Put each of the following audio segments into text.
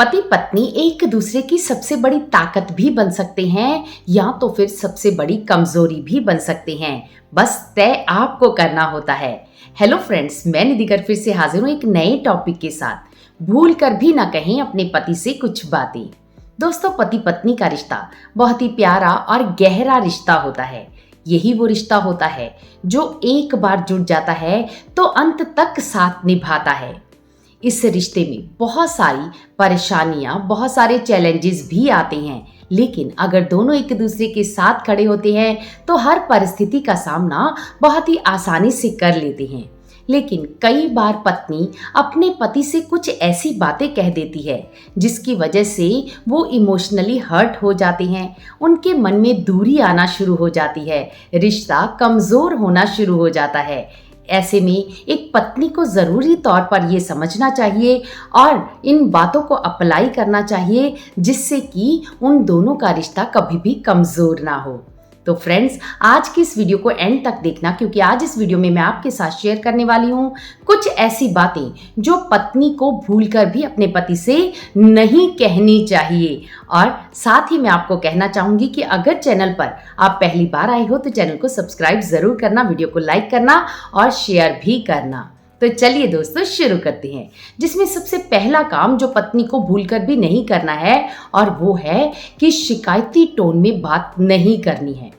पति पत्नी एक दूसरे की सबसे बड़ी ताकत भी बन सकते हैं या तो फिर सबसे बड़ी कमजोरी भी बन सकते हैं। बस तय आपको करना होता है। हेलो फ्रेंड्स, मैं निधि कर फिर से हाजिर हूँ एक नए टॉपिक के साथ। भूल कर भी ना कहें अपने पति से कुछ बातें। दोस्तों, पति पत्नी का रिश्ता बहुत ही प्यारा और गहरा रिश्ता होता है। यही वो रिश्ता होता है जो एक बार जुड़ जाता है तो अंत तक साथ निभाता है। इस रिश्ते में बहुत सारी परेशानियां, बहुत सारे चैलेंजेस भी आते हैं, लेकिन अगर दोनों एक दूसरे के साथ खड़े होते हैं तो हर परिस्थिति का सामना बहुत ही आसानी से कर लेते हैं। लेकिन कई बार पत्नी अपने पति से कुछ ऐसी बातें कह देती है जिसकी वजह से वो इमोशनली हर्ट हो जाते हैं, उनके मन में दूरी आना शुरू हो जाती है, रिश्ता कमज़ोर होना शुरू हो जाता है। ऐसे में एक पत्नी को ज़रूरी तौर पर ये समझना चाहिए और इन बातों को अप्लाई करना चाहिए जिससे कि उन दोनों का रिश्ता कभी भी कमज़ोर ना हो। तो फ्रेंड्स, आज की इस वीडियो को एंड तक देखना, क्योंकि आज इस वीडियो में मैं आपके साथ शेयर करने वाली हूँ कुछ ऐसी बातें जो पत्नी को भूलकर भी अपने पति से नहीं कहनी चाहिए। और साथ ही मैं आपको कहना चाहूँगी कि अगर चैनल पर आप पहली बार आए हो तो चैनल को सब्सक्राइब ज़रूर करना, वीडियो को लाइक करना और शेयर भी करना। तो चलिए दोस्तों, शुरू करते हैं। जिसमें सबसे पहला काम जो पत्नी को भूलकर भी नहीं करना है और वो है कि शिकायती टोन में बात नहीं करनी है।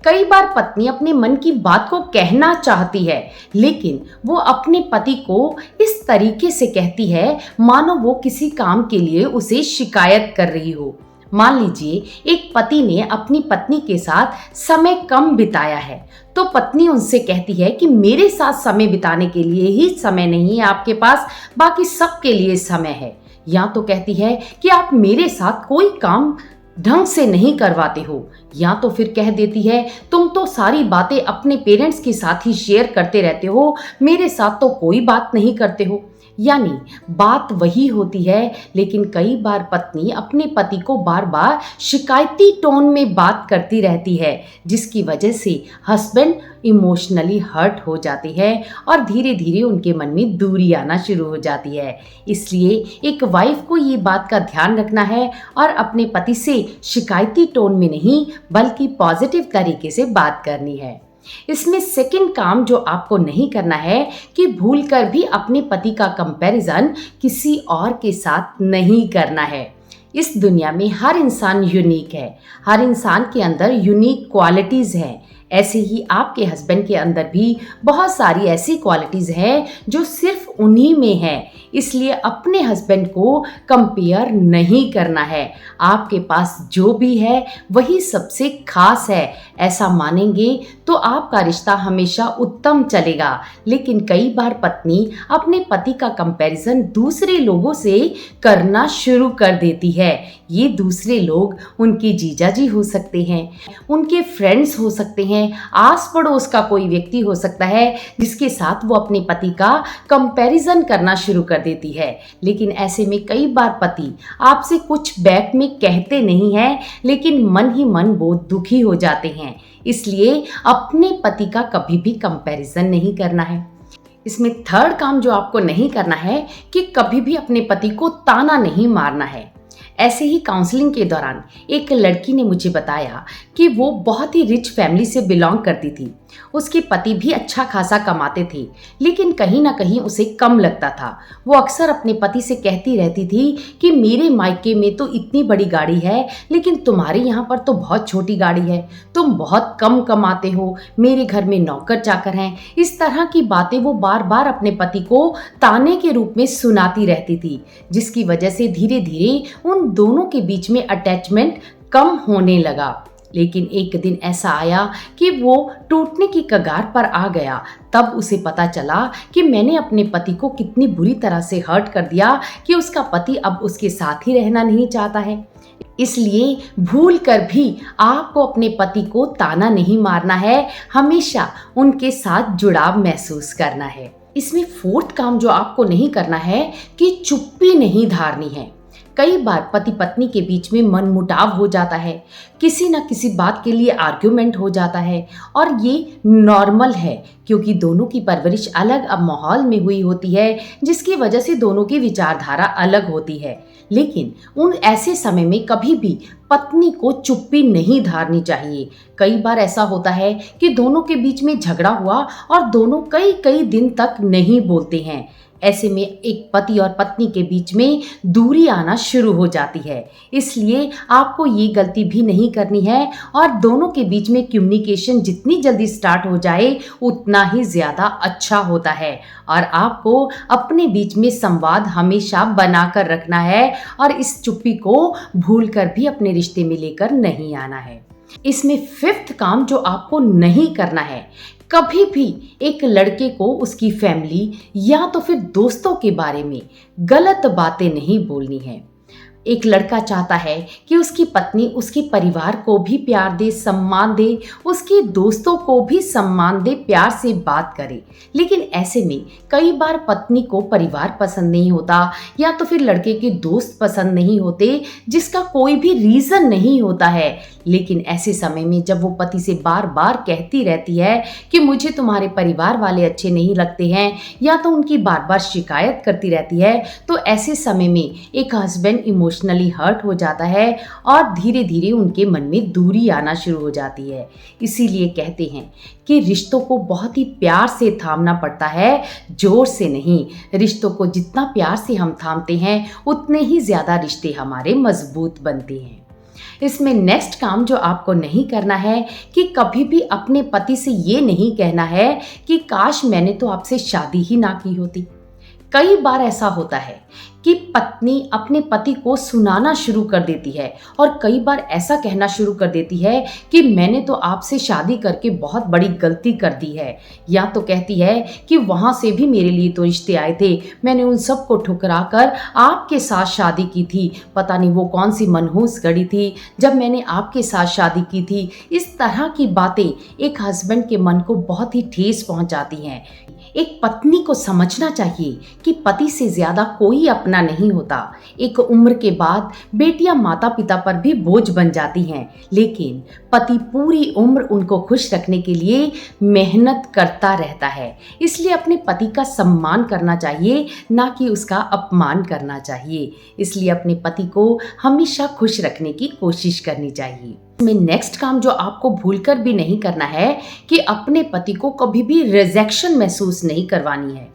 कई बार पत्नी अपने मन की बात को कहना चाहती है, लेकिन वो अपने पति को इस तरीके से कहती है मानो वो किसी काम के लिए उसे शिकायत कर रही हो। मान लीजिए एक पति ने अपनी पत्नी के साथ समय कम बिताया है तो पत्नी उनसे कहती है कि मेरे साथ समय बिताने के लिए ही समय नहीं है आपके पास, बाकी सब के लिए समय है। या तो कहती है कि आप मेरे साथ कोई काम ढंग से नहीं करवाते हो, या तो फिर कह देती है तुम तो सारी बातें अपने पेरेंट्स के साथ ही शेयर करते रहते हो, मेरे साथ तो कोई बात नहीं करते हो। यानी बात वही होती है, लेकिन कई बार पत्नी अपने पति को बार बार शिकायती टोन में बात करती रहती है, जिसकी वजह से हस्बैंड इमोशनली हर्ट हो जाते हैं और धीरे धीरे उनके मन में दूरी आना शुरू हो जाती है। इसलिए एक वाइफ को ये बात का ध्यान रखना है और अपने पति से शिकायती टोन में नहीं बल्कि पॉजिटिव तरीके से बात करनी है। इसमें सेकंड काम जो आपको नहीं करना है कि भूलकर भी अपने पति का कंपैरिजन किसी और के साथ नहीं करना है। इस दुनिया में हर इंसान यूनिक है, हर इंसान के अंदर यूनिक क्वालिटीज़ हैं। ऐसे ही आपके हस्बैंड के अंदर भी बहुत सारी ऐसी क्वालिटीज़ हैं जो सिर्फ उन्हीं में है। इसलिए अपने हस्बैंड को कंपेयर नहीं करना है। आपके पास जो भी है वही सबसे खास है, ऐसा मानेंगे तो आपका रिश्ता हमेशा उत्तम चलेगा। लेकिन कई बार पत्नी अपने पति का कंपैरिजन दूसरे लोगों से करना शुरू कर देती है। ये दूसरे लोग उनके जीजाजी हो सकते हैं, उनके फ्रेंड्स हो सकते हैं, आस पड़ोस का कोई व्यक्ति हो सकता है जिसके साथ वो अपने पति का कंपैरिजन करना शुरू कर देती है। लेकिन ऐसे में कई बार पति आपसे कुछ बैक में कहते नहीं हैं, लेकिन मन ही मन वो दुखी हो जाते हैं। इसलिए अपने पति का कभी भी कंपैरिजन नहीं करना है। इसमें थर्ड काम जो आपको नहीं करना है कि कभी भी अपने पति को ताना नहीं मारना है। ऐसे ही काउंसलिंग के दौरान एक लड़की ने मुझे बताया कि वो बहुत ही रिच फैमिली से बिलोंग करती थी। उसके पति भी अच्छा खासा कमाते थे, लेकिन कहीं ना कहीं उसे कम लगता था। वो अक्सर अपने पति से कहती रहती थी कि मेरे मायके में तो इतनी बड़ी गाड़ी है, लेकिन तुम्हारे यहाँ पर तो बहुत छोटी गाड़ी है, तुम बहुत कम कमाते हो, मेरे घर में नौकर चाकर हैं। इस तरह की बातें वो बार बार अपने पति को ताने के रूप में सुनाती रहती थी, जिसकी वजह से धीरे धीरे उन दोनों के बीच में अटैचमेंट कम होने लगा। लेकिन एक दिन ऐसा आया कि वो टूटने की कगार पर आ गया। तब उसे पता चला कि मैंने अपने पति को कितनी बुरी तरह से हर्ट कर दिया कि उसका पति अब उसके साथ ही रहना नहीं चाहता है। इसलिए भूल कर भी आपको अपने पति को ताना नहीं मारना है, हमेशा उनके साथ जुड़ाव महसूस करना है। इसमें फोर्थ काम जो आपको नहीं करना है कि चुप्पी नहीं धारनी है। कई बार पति पत्नी के बीच में मनमुटाव हो जाता है, किसी न किसी बात के लिए आर्ग्यूमेंट हो जाता है और ये नॉर्मल है, क्योंकि दोनों की परवरिश अलग अब माहौल में हुई होती है, जिसकी वजह से दोनों की विचारधारा अलग होती है। लेकिन उन ऐसे समय में कभी भी पत्नी को चुप्पी नहीं धारनी चाहिए। कई बार ऐसा होता है कि दोनों के बीच में झगड़ा हुआ और दोनों कई कई दिन तक नहीं बोलते हैं। ऐसे में एक पति और पत्नी के बीच में दूरी आना शुरू हो जाती है। इसलिए आपको ये गलती भी नहीं करनी है और दोनों के बीच में कम्युनिकेशन जितनी जल्दी स्टार्ट हो जाए उतना ही ज़्यादा अच्छा होता है। और आपको अपने बीच में संवाद हमेशा बनाकर रखना है और इस चुप्पी को भूलकर भी अपने रिश्ते में लेकर नहीं आना है। इसमें फिफ्थ काम जो आपको नहीं करना है, कभी भी एक लड़के को उसकी फैमिली या तो फिर दोस्तों के बारे में गलत बातें नहीं बोलनी है। एक लड़का चाहता है कि उसकी पत्नी उसके परिवार को भी प्यार दे, सम्मान दे, उसके दोस्तों को भी सम्मान दे, प्यार से बात करे। लेकिन ऐसे में कई बार पत्नी को परिवार पसंद नहीं होता या तो फिर लड़के के दोस्त पसंद नहीं होते, जिसका कोई भी रीज़न नहीं होता है। लेकिन ऐसे समय में जब वो पति से बार बार कहती रहती है कि मुझे तुम्हारे परिवार वाले अच्छे नहीं लगते हैं या तो उनकी बार बार शिकायत करती रहती है, तो ऐसे समय में एक हस्बैंड इमोशनली हर्ट हो जाता है और धीरे धीरे उनके मन में दूरी आना शुरू हो जाती है। इसीलिए कहते हैं कि रिश्तों को बहुत ही प्यार से थामना पड़ता है, जोर से नहीं। रिश्तों को जितना प्यार से हम थामते हैं उतने ही ज़्यादा रिश्ते हमारे मजबूत बनते हैं। इसमें नेक्स्ट काम जो आपको नहीं करना है कि कभी भी अपने पति से ये नहीं कहना है कि काश मैंने तो आपसे शादी ही ना की होती। कई बार ऐसा होता है कि पत्नी अपने पति को सुनाना शुरू कर देती है और कई बार ऐसा कहना शुरू कर देती है कि मैंने तो आपसे शादी करके बहुत बड़ी गलती कर दी है, या तो कहती है कि वहाँ से भी मेरे लिए तो रिश्ते आए थे, मैंने उन सब को ठुकरा कर आपके साथ शादी की थी, पता नहीं वो कौन सी मनहूस घड़ी थी जब मैंने आपके साथ शादी की थी। इस तरह की बातें एक हस्बैंड के मन को बहुत ही ठेस पहुँचाती हैं। एक पत्नी को समझना चाहिए कि पति से ज़्यादा कोई अपना नहीं होता। एक उम्र के बाद बेटियां माता पिता पर भी बोझ बन जाती हैं, लेकिन पति पूरी उम्र उनको खुश रखने के लिए मेहनत करता रहता है। इसलिए अपने पति का सम्मान करना चाहिए, ना कि उसका अपमान करना चाहिए। इसलिए अपने पति को हमेशा खुश रखने की कोशिश करनी चाहिए। में नेक्स्ट काम जो आपको भूलकर भी नहीं करना है कि अपने पति को कभी भी रिजेक्शन महसूस नहीं करवानी है।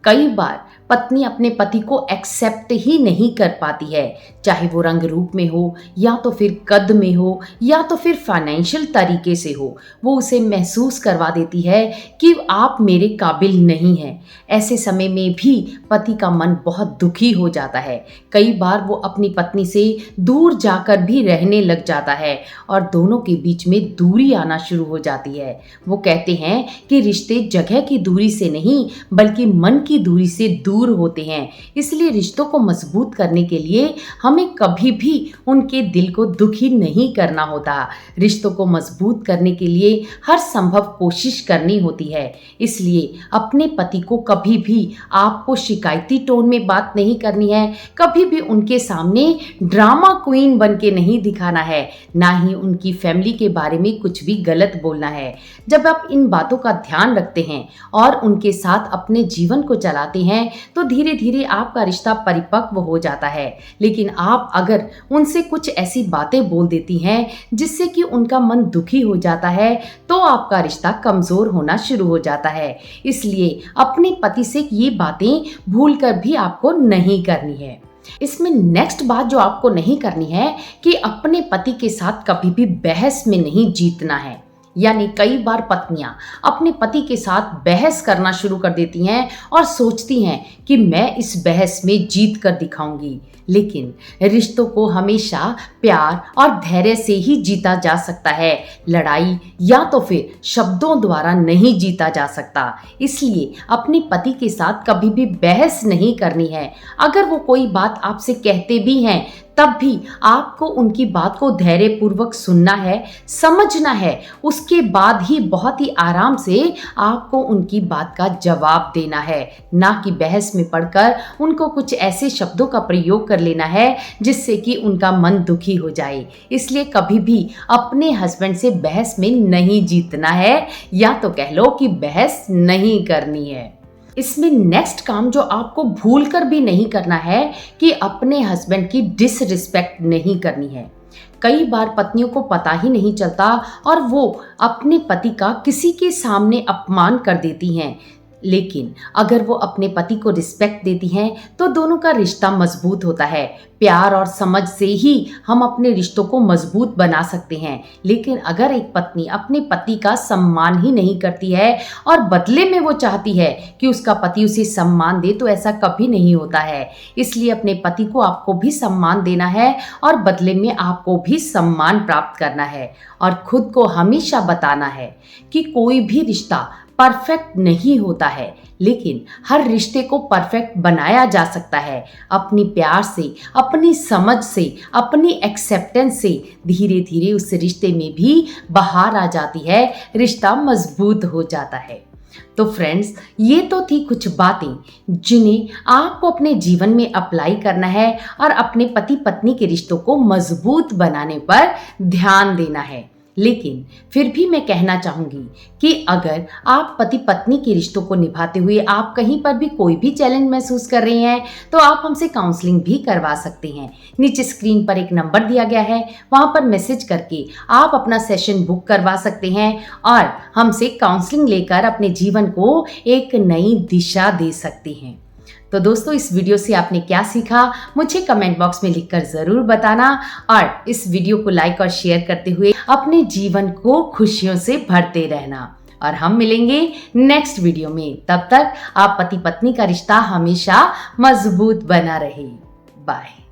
कई बार पत्नी अपने पति को एक्सेप्ट ही नहीं कर पाती है, चाहे वो रंग रूप में हो या तो फिर कद में हो या तो फिर फाइनेंशियल तरीके से हो। वो उसे महसूस करवा देती है कि आप मेरे काबिल नहीं हैं। ऐसे समय में भी पति का मन बहुत दुखी हो जाता है। कई बार वो अपनी पत्नी से दूर जाकर भी रहने लग जाता है और दोनों के बीच में दूरी आना शुरू हो जाती है। वो कहते हैं कि रिश्ते जगह की दूरी से नहीं बल्कि मन की दूरी से दूर होते हैं। इसलिए रिश्तों को मजबूत करने के लिए हमें कभी भी उनके दिल को दुखी नहीं करना होता। रिश्तों को मजबूत करने के लिए हर संभव कोशिश करनी होती है। इसलिए अपने पति को कभी भी आपको शिकायती टोन में बात नहीं करनी है, कभी भी उनके सामने ड्रामा क्वीन बन के नहीं दिखाना है, ना ही उनकी फैमिली के बारे में कुछ भी गलत बोलना है। जब आप इन बातों का ध्यान रखते हैं और उनके साथ अपने जीवन को चलाते हैं तो धीरे धीरे आपका रिश्ता परिपक्व हो जाता है। लेकिन आप अगर उनसे कुछ ऐसी बातें बोल देती हैं जिससे कि उनका मन दुखी हो जाता है तो आपका रिश्ता कमजोर होना शुरू हो जाता है। इसलिए अपने पति से ये बातें भूलकर भी आपको नहीं करनी है। इसमें नेक्स्ट बात जो आपको नहीं करनी है कि अपने पति के साथ कभी भी बहस में नहीं जीतना है। यानी कई बार पत्नियां अपने पति के साथ बहस करना शुरू कर देती हैं और सोचती हैं कि मैं इस बहस में जीत कर दिखाऊंगी। लेकिन रिश्तों को हमेशा प्यार और धैर्य से ही जीता जा सकता है, लड़ाई या तो फिर शब्दों द्वारा नहीं जीता जा सकता। इसलिए अपने पति के साथ कभी भी बहस नहीं करनी है। अगर वो कोई बात आपसे कहते भी हैं तब भी आपको उनकी बात को धैर्यपूर्वक सुनना है, समझना है, उसके बाद ही बहुत ही आराम से आपको उनकी बात का जवाब देना है, ना कि बहस में पड़कर उनको कुछ ऐसे शब्दों का प्रयोग कर लेना है जिससे कि उनका मन दुखी हो जाए। इसलिए कभी भी अपने हस्बैंड से बहस में नहीं जीतना है, या तो कह लो कि बहस नहीं करनी है। इसमें नेक्स्ट काम जो आपको भूल कर भी नहीं करना है कि अपने हस्बैंड की डिसरिस्पेक्ट नहीं करनी है। कई बार पत्नियों को पता ही नहीं चलता और वो अपने पति का किसी के सामने अपमान कर देती हैं। लेकिन अगर वो अपने पति को रिस्पेक्ट देती हैं तो दोनों का रिश्ता मजबूत होता है। प्यार और समझ से ही हम अपने रिश्तों को मजबूत बना सकते हैं। लेकिन अगर एक पत्नी अपने पति का सम्मान ही नहीं करती है और बदले में वो चाहती है कि उसका पति उसे सम्मान दे, तो ऐसा कभी नहीं होता है। इसलिए अपने पति को आपको भी सम्मान देना है और बदले में आपको भी सम्मान प्राप्त करना है। और खुद को हमेशा बताना है कि कोई भी रिश्ता परफेक्ट नहीं होता है, लेकिन हर रिश्ते को परफेक्ट बनाया जा सकता है। अपनी प्यार से, अपनी समझ से, अपनी एक्सेप्टेंस से धीरे धीरे उस रिश्ते में भी बहार आ जाती है, रिश्ता मजबूत हो जाता है। तो फ्रेंड्स, ये तो थी कुछ बातें जिन्हें आपको अपने जीवन में अप्लाई करना है और अपने पति पत्नी के रिश्तों को मजबूत बनाने पर ध्यान देना है। लेकिन फिर भी मैं कहना चाहूंगी कि अगर आप पति पत्नी के रिश्तों को निभाते हुए आप कहीं पर भी कोई भी चैलेंज महसूस कर रहे हैं तो आप हमसे काउंसलिंग भी करवा सकते हैं। नीचे स्क्रीन पर एक नंबर दिया गया है, वहां पर मैसेज करके आप अपना सेशन बुक करवा सकते हैं और हमसे काउंसलिंग लेकर अपने जीवन को एक नई दिशा दे सकते हैं। तो दोस्तों, इस वीडियो से आपने क्या सीखा मुझे कमेंट बॉक्स में लिखकर ज़रूर बताना और इस वीडियो को लाइक और शेयर करते हुए अपने जीवन को खुशियों से भरते रहना। और हम मिलेंगे नेक्स्ट वीडियो में। तब तक आप पति पत्नी का रिश्ता हमेशा मजबूत बना रहे। बाय।